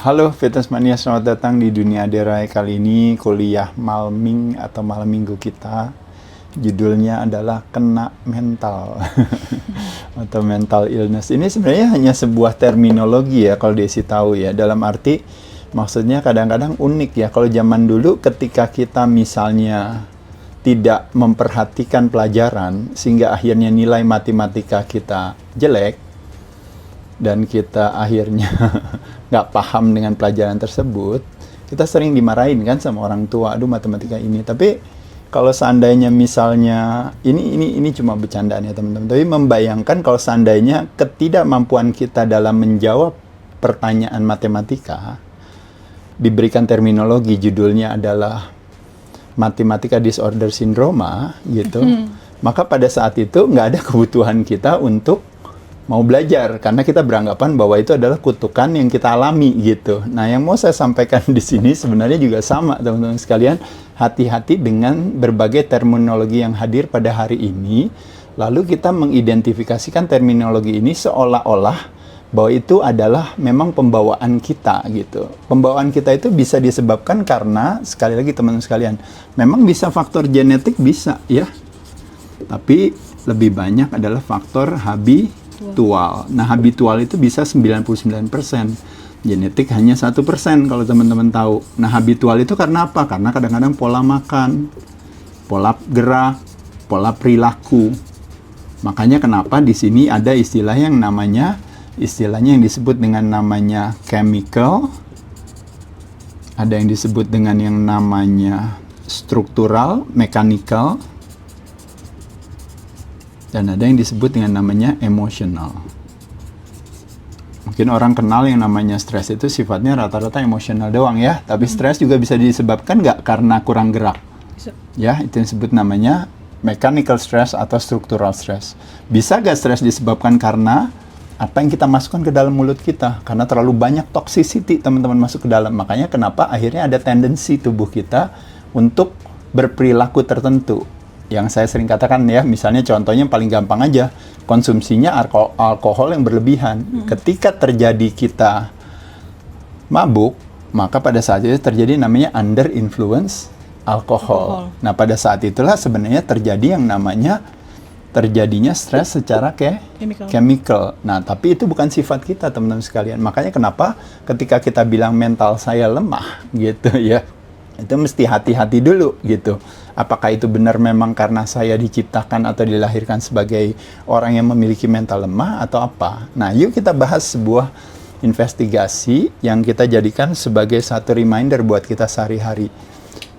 Halo Fitness Mania, selamat datang di Dunia Derai. Kali ini kuliah malming atau malam minggu kita. Judulnya adalah Kena Mental atau Mental Illness. Ini sebenarnya hanya sebuah terminologi ya kalau Desi tahu ya. Dalam arti maksudnya kadang-kadang unik ya. Kalau zaman dulu ketika kita misalnya tidak memperhatikan pelajaran sehingga akhirnya nilai matematika kita jelek dan kita akhirnya nggak paham dengan pelajaran tersebut, kita sering dimarahin kan sama orang tua, aduh matematika ini. Tapi kalau seandainya misalnya ini cuma bercandaan ya teman-teman, tapi membayangkan kalau seandainya ketidakmampuan kita dalam menjawab pertanyaan matematika diberikan terminologi, judulnya adalah Matematika Disorder Syndrome gitu, maka pada saat itu nggak ada kebutuhan kita untuk mau belajar karena kita beranggapan bahwa itu adalah kutukan yang kita alami gitu. Nah, yang mau saya sampaikan di sini sebenarnya juga sama teman-teman sekalian, hati-hati dengan berbagai terminologi yang hadir pada hari ini. Lalu kita mengidentifikasikan terminologi ini seolah-olah bahwa itu adalah memang pembawaan kita gitu. Pembawaan kita itu bisa disebabkan karena sekali lagi teman-teman sekalian, memang bisa faktor genetik bisa ya. Tapi lebih banyak adalah faktor habitual. Nah, habitual itu bisa 99%. Genetik hanya 1% kalau teman-teman tahu. Nah, habitual itu karena apa? Karena kadang-kadang pola makan, pola gerak, pola perilaku. Makanya kenapa di sini ada istilahnya yang disebut dengan namanya chemical, ada yang disebut dengan yang namanya struktural, mechanical, dan ada yang disebut dengan namanya emosional. Mungkin orang kenal yang namanya stres itu sifatnya rata-rata emosional doang ya. Tapi stres juga bisa disebabkan nggak karena kurang gerak. Ya, itu yang disebut namanya mechanical stress atau structural stress. Bisa nggak stres disebabkan karena apa yang kita masukkan ke dalam mulut kita? Karena terlalu banyak toxicity teman-teman masuk ke dalam. Makanya kenapa akhirnya ada tendensi tubuh kita untuk berperilaku tertentu. Yang saya sering katakan ya, misalnya contohnya yang paling gampang aja, konsumsinya alkohol yang berlebihan. Ketika terjadi kita mabuk, maka pada saat itu terjadi namanya under influence alkohol. Nah, pada saat itulah sebenarnya terjadi yang namanya terjadinya stres secara chemical. Nah, tapi itu bukan sifat kita teman-teman sekalian. Makanya kenapa ketika kita bilang mental saya lemah gitu ya, itu mesti hati-hati dulu gitu. Apakah itu benar memang karena saya diciptakan atau dilahirkan sebagai orang yang memiliki mental lemah atau apa? Nah, yuk kita bahas sebuah investigasi yang kita jadikan sebagai satu reminder buat kita sehari-hari.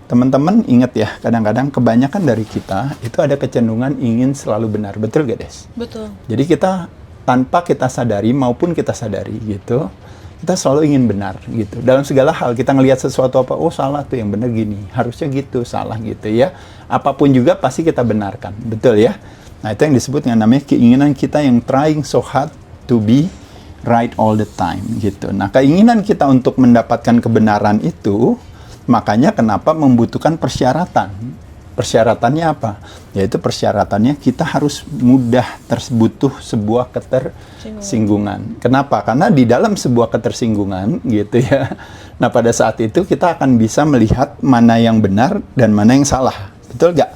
Teman-teman ingat ya, kadang-kadang kebanyakan dari kita itu ada kecenderungan ingin selalu benar. Betul gak, Des? Betul. Jadi kita tanpa kita sadari maupun kita sadari gitu, kita selalu ingin benar gitu. Dalam segala hal kita ngelihat sesuatu apa, oh salah tuh, yang benar gini, harusnya gitu, salah gitu ya. Apapun juga pasti kita benarkan, betul ya. Nah, itu yang disebut dengan namanya keinginan kita yang trying so hard to be right all the time gitu. Nah, keinginan kita untuk mendapatkan kebenaran itu, makanya kenapa membutuhkan persyaratan. Persyaratannya apa? Yaitu persyaratannya kita harus mudah terbutuh sebuah ketersinggungan. Kenapa? Karena di dalam sebuah ketersinggungan gitu ya. Nah, pada saat itu kita akan bisa melihat mana yang benar dan mana yang salah. Betul gak,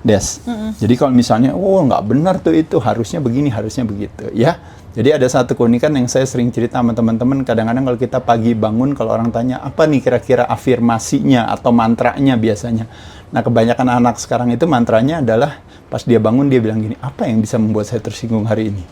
Des? Jadi kalau misalnya, oh nggak benar tuh itu, harusnya begini, harusnya begitu ya. Jadi ada satu keunikan yang saya sering cerita sama teman-teman, kadang-kadang kalau kita pagi bangun, kalau orang tanya, apa nih kira-kira afirmasinya atau mantranya biasanya. Nah, kebanyakan anak sekarang itu mantranya adalah pas dia bangun dia bilang gini, apa yang bisa membuat saya tersinggung hari ini?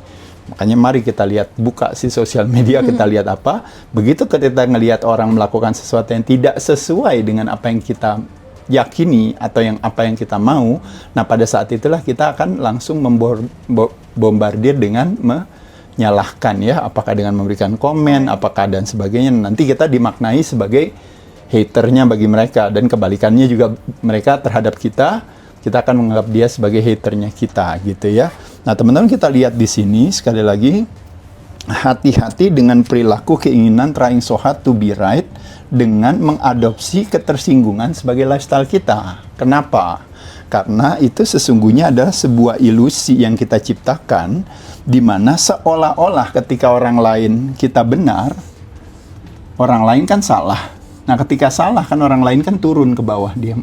Makanya mari kita lihat, buka si sosial media, kita lihat apa. Begitu kita ngelihat orang melakukan sesuatu yang tidak sesuai dengan apa yang kita yakini atau apa yang kita mau, nah pada saat itulah kita akan langsung membombardir dengan menyalahkan ya, apakah dengan memberikan komen, apakah dan sebagainya. Nanti kita dimaknai sebagai haternya bagi mereka, dan kebalikannya juga mereka terhadap kita akan menganggap dia sebagai haternya kita gitu ya. Nah, teman-teman kita lihat di sini sekali lagi, hati-hati dengan perilaku keinginan trying so hard to be right dengan mengadopsi ketersinggungan sebagai lifestyle kita. Kenapa? Karena itu sesungguhnya adalah sebuah ilusi yang kita ciptakan, di mana seolah-olah ketika orang lain kita benar, orang lain kan salah. Nah, ketika salah kan orang lain kan turun ke bawah dia.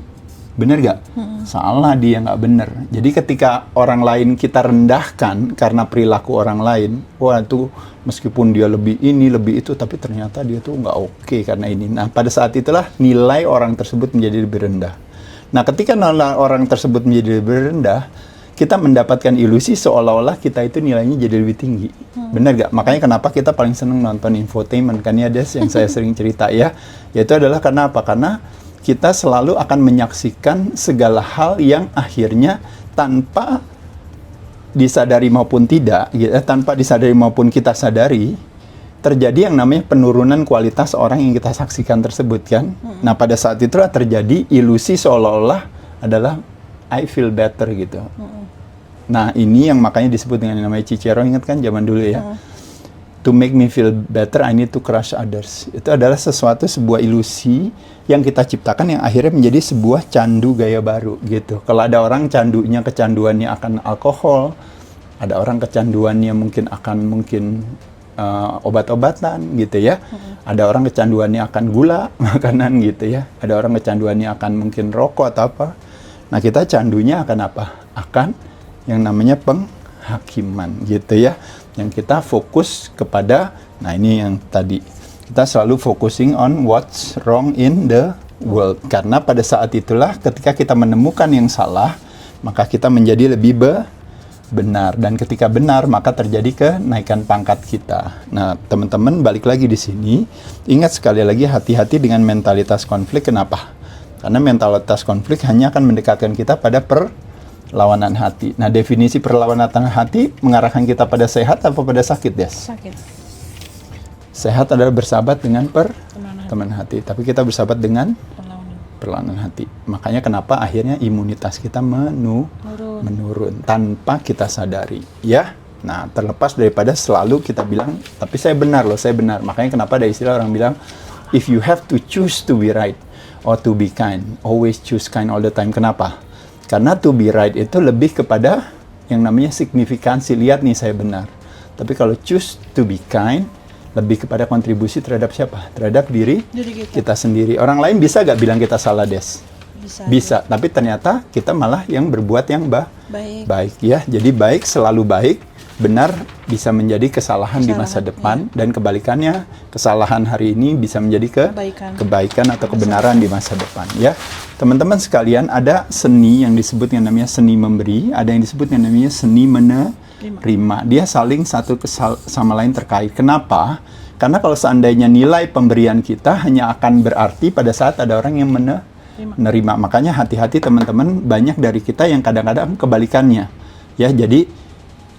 Bener gak? Salah dia nggak bener. Jadi ketika orang lain kita rendahkan karena perilaku orang lain, wah itu meskipun dia lebih ini, lebih itu, tapi ternyata dia tuh nggak oke karena ini. Nah, pada saat itulah nilai orang tersebut menjadi lebih rendah. Nah, ketika nilai orang tersebut menjadi lebih rendah, kita mendapatkan ilusi seolah-olah kita itu nilainya jadi lebih tinggi. Bener gak? Makanya kenapa kita paling seneng nonton infotainment, kan ya Des, yang saya sering cerita ya. Yaitu adalah karena apa? Karena kita selalu akan menyaksikan segala hal yang akhirnya tanpa disadari maupun tidak, tanpa disadari maupun kita sadari, terjadi yang namanya penurunan kualitas orang yang kita saksikan tersebut kan. Nah, pada saat itulah terjadi ilusi seolah-olah adalah I feel better gitu. Nah, ini yang makanya disebut dengan yang namanya Cicero, ingat kan zaman dulu ya. To make me feel better, I need to crush others. Itu adalah sebuah ilusi yang kita ciptakan yang akhirnya menjadi sebuah candu gaya baru gitu. Kalau ada orang kecanduannya akan alkohol, ada orang kecanduannya mungkin obat-obatan gitu ya. Ada orang kecanduannya akan gula, makanan gitu ya. Ada orang kecanduannya akan mungkin rokok atau apa. Nah, kita candunya akan apa? Akan yang namanya penghakiman gitu ya. Yang kita fokus kepada, nah ini yang tadi, kita selalu focusing on what's wrong in the world. Karena pada saat itulah ketika kita menemukan yang salah, maka kita menjadi lebih benar. Dan ketika benar, maka terjadi kenaikan pangkat kita. Nah, teman-teman balik lagi di sini, ingat sekali lagi hati-hati dengan mentalitas konflik. Kenapa? Karena mentalitas konflik hanya akan mendekatkan kita pada perlawanan hati. Nah, definisi perlawanan hati mengarahkan kita pada sehat atau pada sakit, Des? Sakit. Sehat adalah bersahabat dengan teman hati. Tapi kita bersahabat dengan perlawanan hati. Makanya kenapa akhirnya imunitas kita menurun tanpa kita sadari, ya. Nah, terlepas daripada selalu kita bilang, tapi saya benar loh, saya benar. Makanya kenapa ada istilah orang bilang, if you have to choose to be right or to be kind, always choose kind all the time. Kenapa? Karena to be right itu lebih kepada yang namanya signifikansi. Lihat nih, saya benar. Tapi kalau choose to be kind, lebih kepada kontribusi terhadap siapa? Terhadap diri kita sendiri. Orang lain bisa gak bilang kita salah, Des? Bisa. Tapi ternyata kita malah yang berbuat yang baik ya. Jadi baik selalu baik. Benar bisa menjadi kesalahan di masa depan, dan kebalikannya, kesalahan hari ini bisa menjadi kebaikan atau kebenaran di masa depan, ya. Teman-teman sekalian, ada seni yang disebut yang namanya seni memberi, ada yang disebut yang namanya seni menerima. Dia saling satu sama lain terkait. Kenapa? Karena kalau seandainya nilai pemberian kita hanya akan berarti pada saat ada orang yang menerima. Makanya hati-hati teman-teman, banyak dari kita yang kadang-kadang kebalikannya, ya. Jadi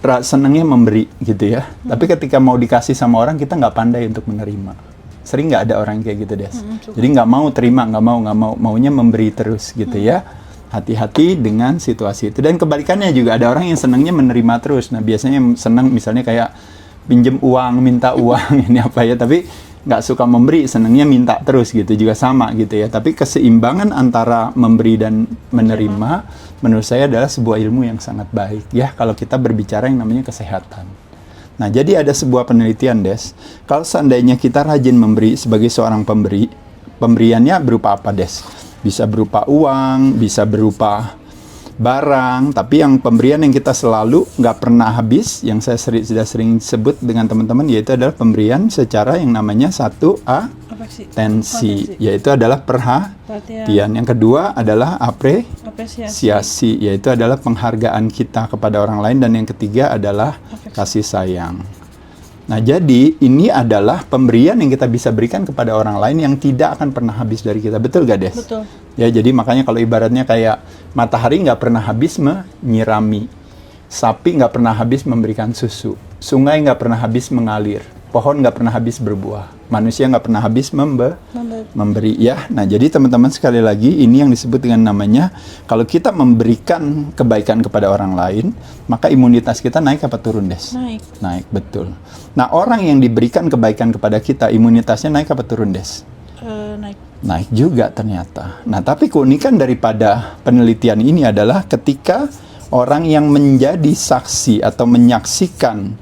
senangnya memberi gitu ya, tapi ketika mau dikasih sama orang kita nggak pandai untuk menerima. Sering nggak ada orang kayak gitu, Des? Jadi nggak mau terima, nggak mau, maunya memberi terus gitu ya. Hati-hati dengan situasi itu. Dan kebalikannya juga ada orang yang senangnya menerima terus. Nah, biasanya yang senang misalnya kayak pinjem uang, minta uang ini apa ya, tapi nggak suka memberi, senangnya minta terus gitu, juga sama gitu ya. Tapi keseimbangan antara memberi dan menerima menurut saya adalah sebuah ilmu yang sangat baik ya, kalau kita berbicara yang namanya kesehatan. Nah, jadi ada sebuah penelitian, Des. Kalau seandainya kita rajin memberi sebagai seorang pemberi, pemberiannya berupa apa, Des? Bisa berupa uang, bisa berupa barang, tapi yang pemberian yang kita selalu nggak pernah habis, yang saya sudah sering sebut dengan teman-teman, yaitu adalah pemberian secara yang namanya satu atensi, yaitu adalah perhatian. Yang kedua adalah apresiasi, yaitu adalah penghargaan kita kepada orang lain, dan yang ketiga adalah kasih sayang. Nah, jadi ini adalah pemberian yang kita bisa berikan kepada orang lain yang tidak akan pernah habis dari kita. Betul gak, Des? Betul. Ya, jadi makanya kalau ibaratnya kayak matahari nggak pernah habis menyirami, sapi nggak pernah habis memberikan susu, sungai nggak pernah habis mengalir, pohon nggak pernah habis berbuah, manusia nggak pernah habis memberi ya. Nah, jadi teman-teman sekali lagi, ini yang disebut dengan namanya, kalau kita memberikan kebaikan kepada orang lain, maka imunitas kita naik apa turun, Des? Naik, betul. Nah, orang yang diberikan kebaikan kepada kita, imunitasnya naik apa turun, Des? Naik juga ternyata. Nah, tapi keunikan daripada penelitian ini adalah ketika orang yang menjadi saksi atau menyaksikan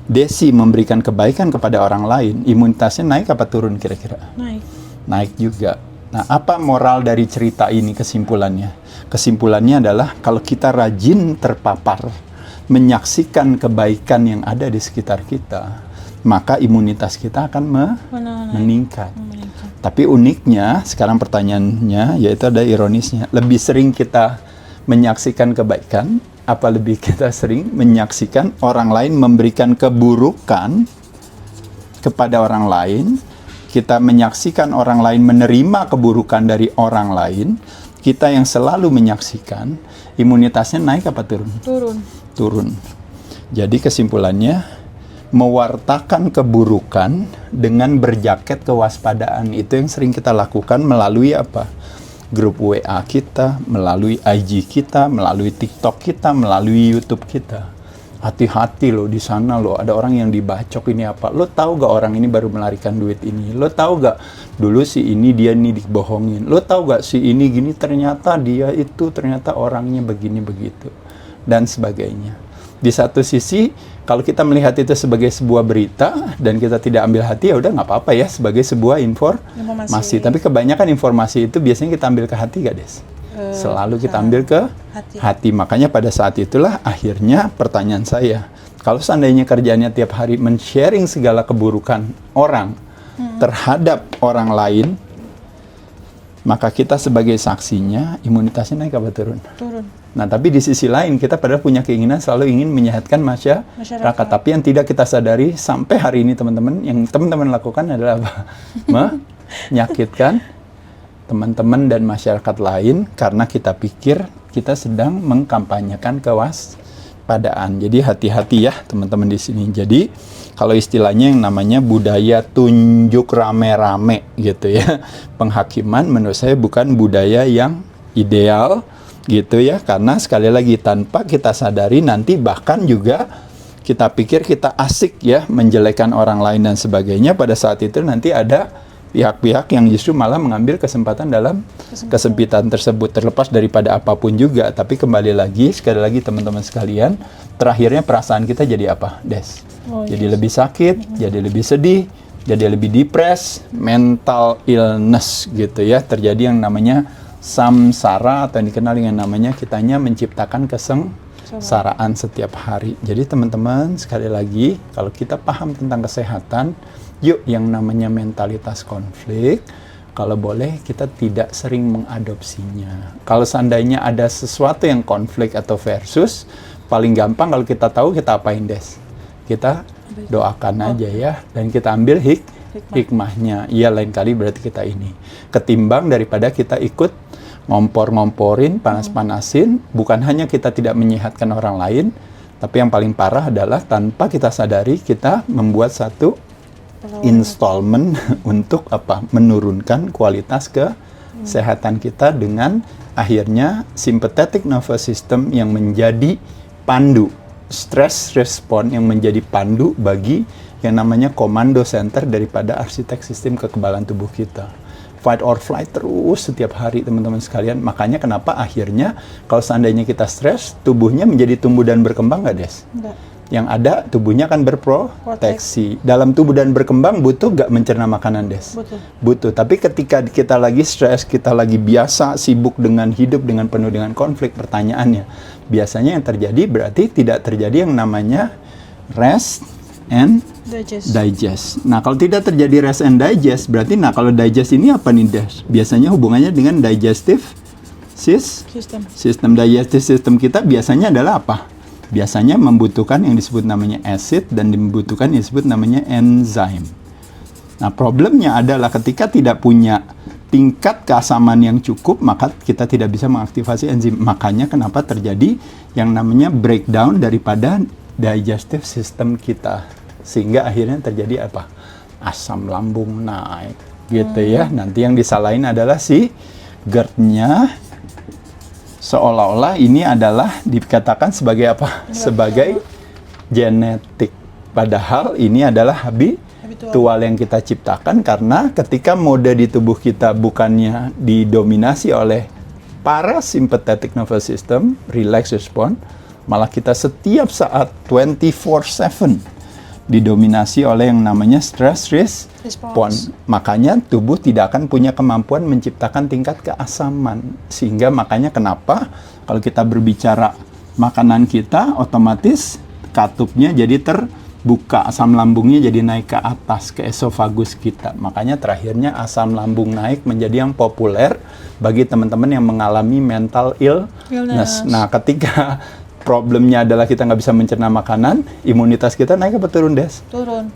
Desi memberikan kebaikan kepada orang lain, imunitasnya naik apa turun kira-kira? Naik. Naik juga. Nah, apa moral dari cerita ini kesimpulannya? Kesimpulannya adalah kalau kita rajin terpapar, menyaksikan kebaikan yang ada di sekitar kita, maka imunitas kita akan meningkat. Tapi uniknya, sekarang pertanyaannya, yaitu ada ironisnya, lebih sering kita menyaksikan kebaikan, apa lebih kita sering menyaksikan orang lain memberikan keburukan kepada orang lain, kita menyaksikan orang lain menerima keburukan dari orang lain, kita yang selalu menyaksikan, imunitasnya naik apa turun? Turun. Jadi kesimpulannya, mewartakan keburukan dengan berjaket kewaspadaan, itu yang sering kita lakukan melalui apa? Grup WA kita, melalui IG kita, melalui TikTok kita, melalui YouTube kita. Hati-hati loh di sana loh, ada orang yang dibacok ini apa. Lo tahu gak orang ini baru melarikan duit ini? Lo tahu gak dulu si ini dia ini dibohongin? Lo tahu gak si ini gini ternyata dia itu ternyata orangnya begini begitu dan sebagainya. Di satu sisi kalau kita melihat itu sebagai sebuah berita dan kita tidak ambil hati, ya udah nggak apa-apa ya sebagai sebuah informasi. Tapi kebanyakan informasi itu biasanya kita ambil ke hati gak Des? Selalu kita ambil ke hati. Makanya pada saat itulah akhirnya pertanyaan saya, kalau seandainya kerjanya tiap hari men-sharing segala keburukan orang terhadap orang lain, maka kita sebagai saksinya imunitasnya naik apa turun? Turun. Nah, tapi di sisi lain kita padahal punya keinginan selalu ingin menyehatkan masyarakat. Tapi yang tidak kita sadari sampai hari ini teman-teman, yang teman-teman lakukan adalah apa? Menyakitkan teman-teman dan masyarakat lain karena kita pikir kita sedang mengkampanyekan kewaspadaan. Jadi hati-hati ya teman-teman di sini. Jadi kalau istilahnya yang namanya budaya tunjuk rame-rame gitu ya. Penghakiman menurut saya bukan budaya yang ideal gitu ya, karena sekali lagi tanpa kita sadari nanti bahkan juga kita pikir kita asik ya menjelekan orang lain dan sebagainya, pada saat itu nanti ada pihak-pihak yang justru malah mengambil kesempatan dalam kesempitan tersebut, terlepas daripada apapun juga. Tapi kembali lagi, sekali lagi teman-teman sekalian, terakhirnya perasaan kita jadi apa, Des? Jadi lebih sakit, jadi lebih sedih, jadi lebih depres, mental illness gitu ya, terjadi yang namanya samsara atau yang dikenal dengan namanya kitanya menciptakan kesengsaraan setiap hari. Jadi teman-teman sekali lagi, kalau kita paham tentang kesehatan, yuk yang namanya mentalitas konflik, kalau boleh kita tidak sering mengadopsinya. Kalau seandainya ada sesuatu yang konflik atau versus, paling gampang kalau kita tahu kita apain Des? Kita doakan aja ya, dan kita ambil hikmahnya. Iya, lain kali berarti kita ini. Ketimbang daripada kita ikut ngompor-ngomporin, panas-panasin, bukan hanya kita tidak menyehatkan orang lain, tapi yang paling parah adalah tanpa kita sadari kita membuat satu installment untuk apa? Menurunkan kualitas kesehatan kita dengan akhirnya sympathetic nervous system yang menjadi pandu, stress response yang menjadi pandu bagi yang namanya komando center daripada arsitek sistem kekebalan tubuh kita. Fight or flight terus setiap hari teman-teman sekalian. Makanya kenapa akhirnya kalau seandainya kita stres, tubuhnya menjadi tumbuh dan berkembang nggak Des? Enggak. Yang ada tubuhnya kan berproteksi. Dalam tubuh dan berkembang butuh nggak mencerna makanan Des? Butuh. Tapi ketika kita lagi stres, kita lagi biasa sibuk dengan hidup dengan penuh dengan konflik, pertanyaannya biasanya yang terjadi berarti tidak terjadi yang namanya rest and digest. Nah, kalau tidak terjadi rest and digest, berarti kalau digest ini apa nih, Des? Biasanya hubungannya dengan digestive sistem digestive system kita biasanya adalah apa? Biasanya membutuhkan yang disebut namanya acid dan membutuhkan yang disebut namanya enzim. Nah, problemnya adalah ketika tidak punya tingkat keasaman yang cukup, maka kita tidak bisa mengaktifasi enzim. Makanya kenapa terjadi yang namanya breakdown daripada digestive system kita. Sehingga akhirnya terjadi apa? Asam lambung naik gitu ya. Nanti yang disalahin adalah si GERD-nya, seolah-olah ini adalah dikatakan sebagai apa? Sebagai genetik. Padahal ini adalah habitual yang kita ciptakan, karena ketika mode di tubuh kita bukannya didominasi oleh parasympathetic nervous system, relax response, malah kita setiap saat 24/7 didominasi oleh yang namanya stress response. Makanya tubuh tidak akan punya kemampuan menciptakan tingkat keasaman. Sehingga makanya kenapa kalau kita berbicara makanan kita, otomatis katupnya jadi terbuka, asam lambungnya jadi naik ke atas, ke esofagus kita. Makanya terakhirnya asam lambung naik menjadi yang populer bagi teman-teman yang mengalami mental illness. Nah, ketika problemnya adalah kita nggak bisa mencerna makanan, imunitas kita naik apa turun, Des?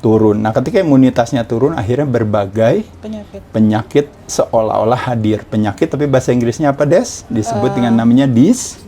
Turun. Nah, ketika imunitasnya turun, akhirnya berbagai penyakit seolah-olah hadir. Penyakit, tapi bahasa Inggrisnya apa, Des? Disebut dengan namanya disease.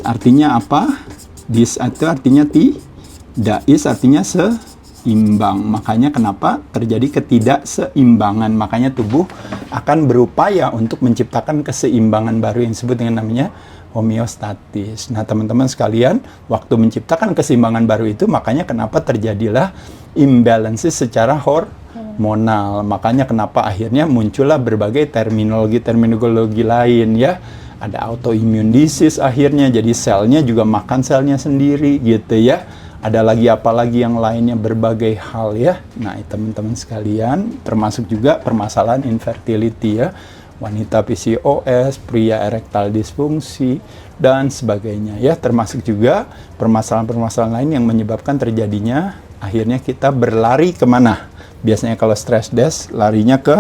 Artinya apa? Dis itu artinya tidak, is artinya seimbang. Makanya kenapa terjadi ketidakseimbangan. Makanya tubuh akan berupaya untuk menciptakan keseimbangan baru yang disebut dengan namanya homeostatis. Nah, teman-teman sekalian, waktu menciptakan keseimbangan baru itu, makanya kenapa terjadilah imbalances secara hormonal. Makanya kenapa akhirnya muncullah berbagai terminologi lain ya. Ada autoimmune disease akhirnya, jadi selnya juga makan selnya sendiri gitu ya. Ada lagi apa lagi yang lainnya, berbagai hal ya. Nah, teman-teman sekalian, termasuk juga permasalahan infertility ya. Wanita PCOS, pria erektil disfungsi, dan sebagainya ya. Termasuk juga permasalahan-permasalahan lain yang menyebabkan terjadinya akhirnya kita berlari kemana? Biasanya kalau stress, Des, larinya ke,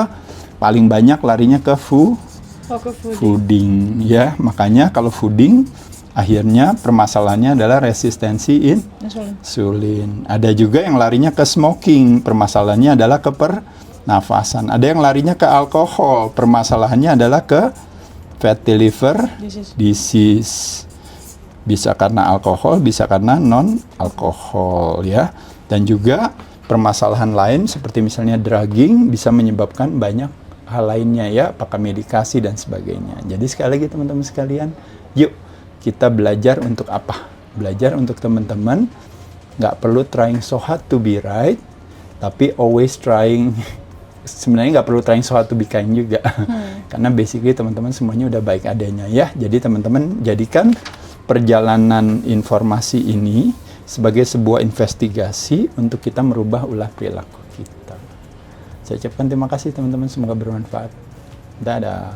paling banyak larinya ke fooding ya. Makanya kalau fooding, akhirnya permasalahannya adalah resistensi insulin. Ada juga yang larinya ke smoking, permasalahannya adalah ke nafasan. Ada yang larinya ke alkohol, permasalahannya adalah ke fatty liver disease. Bisa karena alkohol, bisa karena non-alkohol ya. Dan juga permasalahan lain seperti misalnya drugging bisa menyebabkan banyak hal lainnya ya, apakah medikasi dan sebagainya. Jadi sekali lagi teman-teman sekalian, yuk kita belajar untuk apa? Belajar untuk teman-teman nggak perlu trying so hard to be right, tapi always trying. Sebenarnya nggak perlu trying so hard to be kind juga. Karena basically teman-teman semuanya udah baik adanya ya. Jadi teman-teman jadikan perjalanan informasi ini sebagai sebuah investigasi untuk kita merubah ulah perilaku kita. Saya ucapkan terima kasih teman-teman, semoga bermanfaat. Dadah.